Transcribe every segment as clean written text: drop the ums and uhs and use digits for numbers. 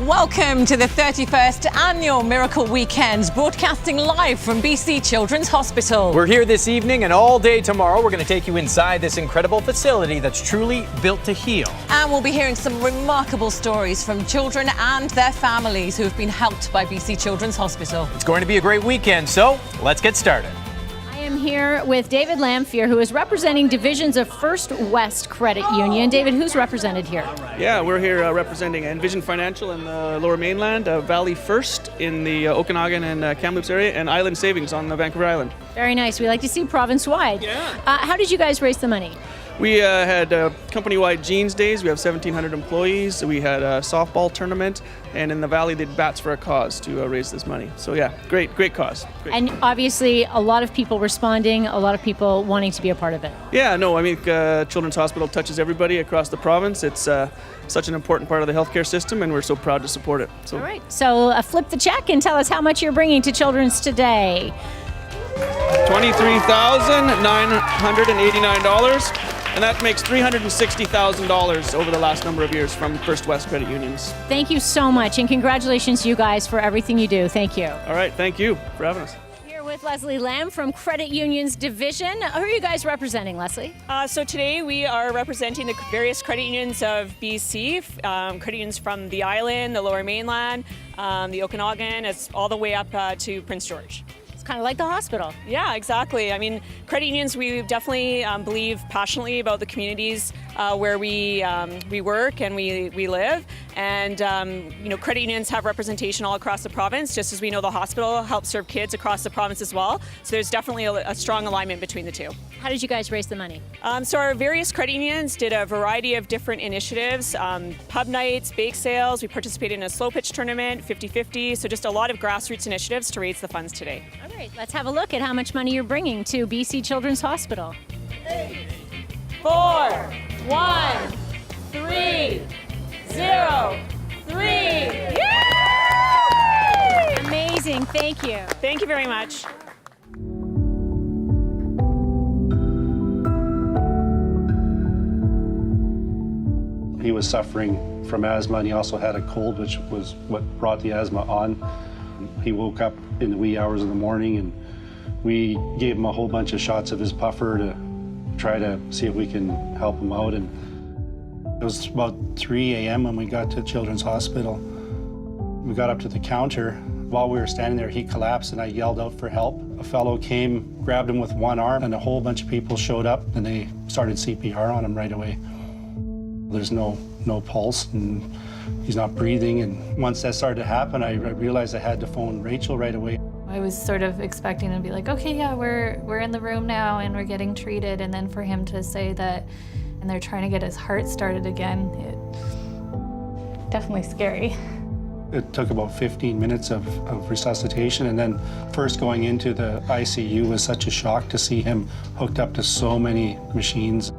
Welcome to the 31st Annual Miracle Weekend, broadcasting live from BC Children's Hospital. We're here this evening and all day tomorrow. We're going to take you inside this incredible facility that's truly built to heal. And we'll be hearing some remarkable stories from children and their families who have been helped by BC Children's Hospital. It's going to be a great weekend, so let's get started. I am here with David Lamphere, who is representing divisions of First West Credit Union. David, who's represented here? Yeah, we're here representing Envision Financial in the Lower Mainland, Valley First in the Okanagan and Kamloops area, and Island Savings on the Vancouver Island. Very nice. We like to see province-wide. Yeah. How did you guys raise the money? We had company-wide jeans days. We have 1,700 employees. We had a softball tournament, and in the Valley, they did Bats for a Cause to raise this money. So yeah, great cause. Great. And obviously, a lot of people responding, a lot of people wanting to be a part of it. Yeah, no, I mean, Children's Hospital touches everybody across the province. It's such an important part of the healthcare system, and we're so proud to support it. So. All right, so flip the check and tell us how much you're bringing to Children's today. $23,989. And that makes $360,000 over the last number of years from First West Credit Unions. Thank you so much, and congratulations to you guys for everything you do. Thank you. All right, thank you for having us. Here with Leslie Lamb from Credit Unions Division. Who are you guys representing, Leslie? So today we are representing the various credit unions of BC, credit unions from the island, the Lower Mainland, the Okanagan, it's all the way up to Prince George. Kind of like the hospital. Yeah, exactly. I mean, credit unions, we definitely believe passionately about the communities where we work and we live. And, credit unions have representation all across the province, just as we know the hospital helps serve kids across the province as well. So there's definitely a strong alignment between the two. How did you guys raise the money? So our various credit unions did a variety of different initiatives, pub nights, bake sales. We participated in a slow pitch tournament, 50-50. So just a lot of grassroots initiatives to raise the funds today. All right, let's have a look at how much money you're bringing to BC Children's Hospital. 8, 4, 1, 3, 0, 3. Yay! Amazing, thank you. Thank you very much. He was suffering from asthma, and he also had a cold, which was what brought the asthma on. He woke up in the wee hours of the morning, and we gave him a whole bunch of shots of his puffer to try to see if we can help him out. And it was about 3 a.m. when we got to Children's Hospital. We got up to the counter. While we were standing there, he collapsed, and I yelled out for help. A fellow came, grabbed him with one arm, and a whole bunch of people showed up, and they started CPR on him right away. There's no pulse, and he's not breathing. And once that started to happen, I realized I had to phone Rachel right away. I was sort of expecting to be like, okay, yeah, we're in the room now and we're getting treated. And then for him to say that, and they're trying to get his heart started again, definitely scary. It took about 15 minutes of resuscitation, and then first going into the ICU was such a shock to see him hooked up to so many machines.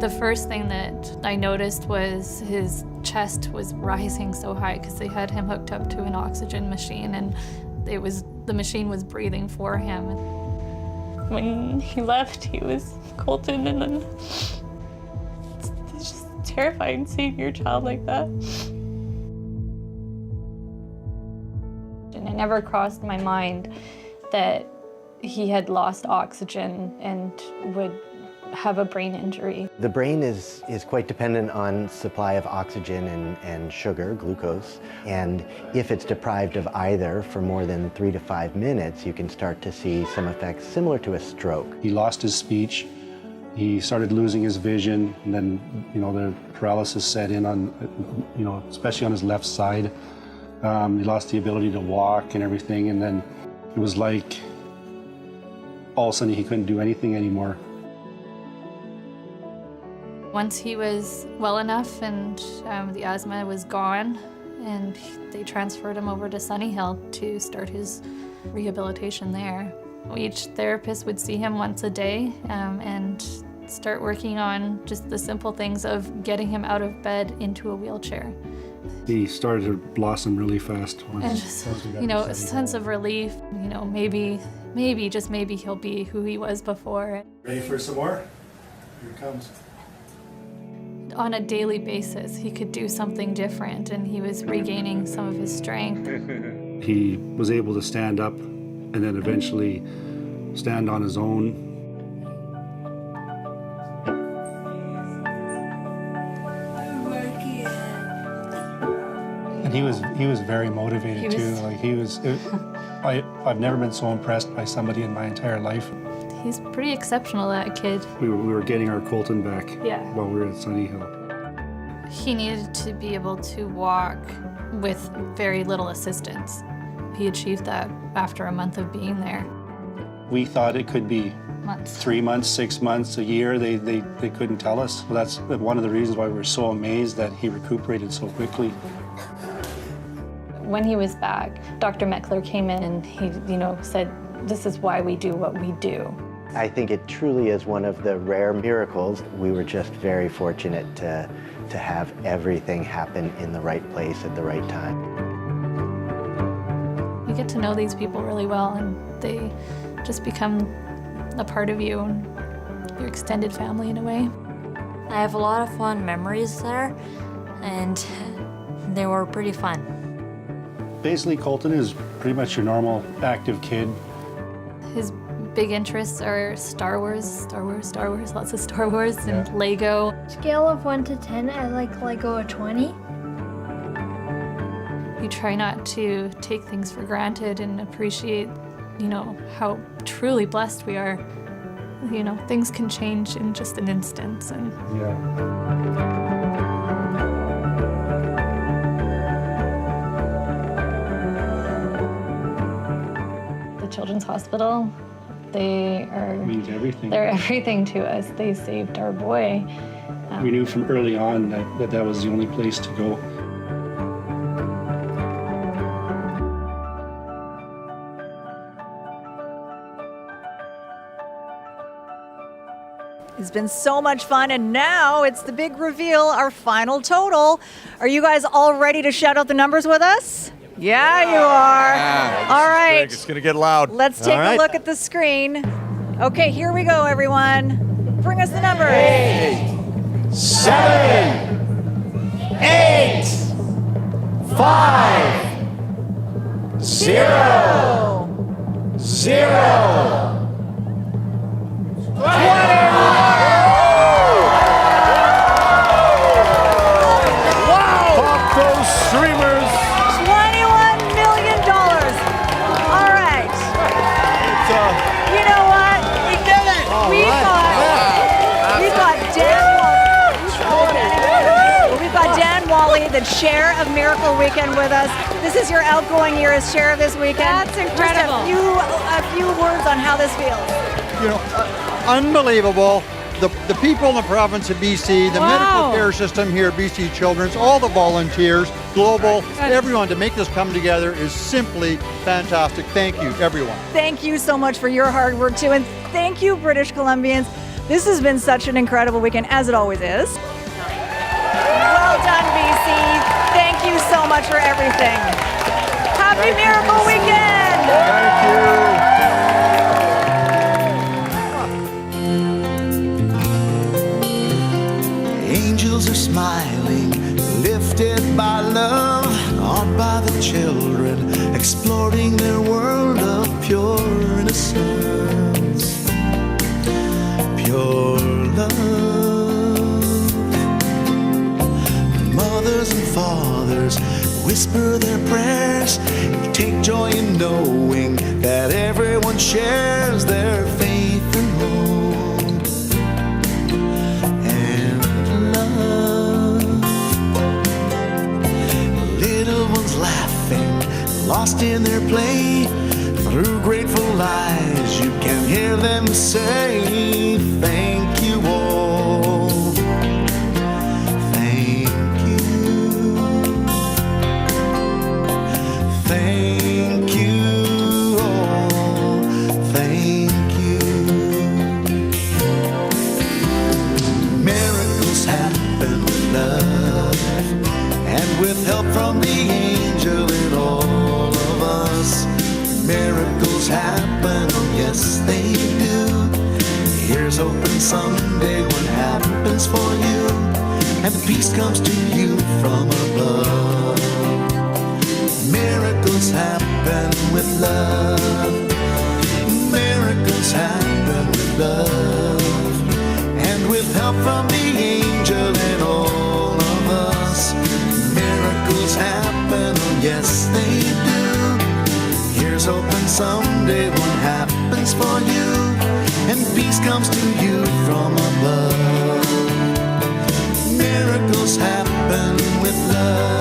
The first thing that I noticed was his chest was rising so high because they had him hooked up to an oxygen machine, and the machine was breathing for him. When he left, he was colton, and then it's just terrifying seeing your child like that. And it never crossed my mind that he had lost oxygen and would have a brain injury. The brain is quite dependent on supply of oxygen and sugar, glucose, and if it's deprived of either for more than 3 to 5 minutes, you can start to see some effects similar to a stroke. He lost his speech, he started losing his vision, and then, the paralysis set in on, especially on his left side. He lost the ability to walk and everything, and then it was like all of a sudden he couldn't do anything anymore. Once he was well enough and the asthma was gone, and they transferred him over to Sunny Hill to start his rehabilitation there. Each therapist would see him once a day and start working on just the simple things of getting him out of bed into a wheelchair. He started to blossom really fast. And just, a sense of relief, maybe, just maybe he'll be who he was before. Ready for some more? Here it comes. on a daily basis, he could do something different, and he was regaining some of his strength. He was able to stand up and then eventually stand on his own. And he was very motivated too. Like I've never been so impressed by somebody in my entire life. He's pretty exceptional, that kid. We were getting our Colton back while we were at Sunny Hill. He needed to be able to walk with very little assistance. He achieved that after a month of being there. We thought it could be Months. 3 months, 6 months, a year. They couldn't tell us. Well, that's one of the reasons why we were so amazed that he recuperated so quickly. When he was back, Dr. Meckler came in and he, said, "This is why we do what we do." I think it truly is one of the rare miracles. We were just very fortunate to have everything happen in the right place at the right time. You get to know these people really well, and they just become a part of you and your extended family in a way. I have a lot of fond memories there, and they were pretty fun. Basically, Colton is pretty much your normal active kid. His big interests are Star Wars, lots of Star Wars, and Lego. Scale of 1 to 10, I like Lego a 20. You try not to take things for granted and appreciate, how truly blessed we are. Things can change in just an instant. And the Children's Hospital, means everything. They're everything to us. They saved our boy. We knew from early on that was the only place to go. It's been so much fun, and now it's the big reveal, our final total. Are you guys all ready to shout out the numbers with us? Yeah, you are. All right. It's going to get loud. Let's take a look at the screen. Okay, here we go, everyone. Bring us the numbers. 8, 7, 8, 5, 0, 0. 20! Wow! Pop those streamers! $21 million. All right. You know what? We did it. We got Dan Wally, the chair of Miracle Weekend, with us. This is your outgoing year as chair of this weekend. That's incredible. Just a few words on how this feels. Unbelievable. The people in the province of BC, the medical care system here at BC Children's, all the volunteers, global, everyone to make this come together is simply fantastic. Thank you, everyone. Thank you so much for your hard work too, and thank you, British Columbians. This has been such an incredible weekend, as it always is. Well done, BC. Thank you so much for everything. Happy Miracle Weekend! Thank you. Angels are smiling, lifted by love, awed by the children, exploring their world of pure innocence, pure love. Mothers and fathers whisper their prayers, take joy in knowing that everyone shares their faith and hope. Lost in their play, through grateful eyes, you can hear them say, thank you all. Thank you. Thank you all. Thank you. Miracles happen with love and with help from the angel in all. Miracles happen, oh yes they do. Here's hoping someday what happens for you and peace comes to you from above. Miracles happen with love. Miracles happen with love. And with help from the angel and all of us, miracles happen, oh yes they do. Here's hoping someday one happens for you, and peace comes to you from above. Miracles happen with love.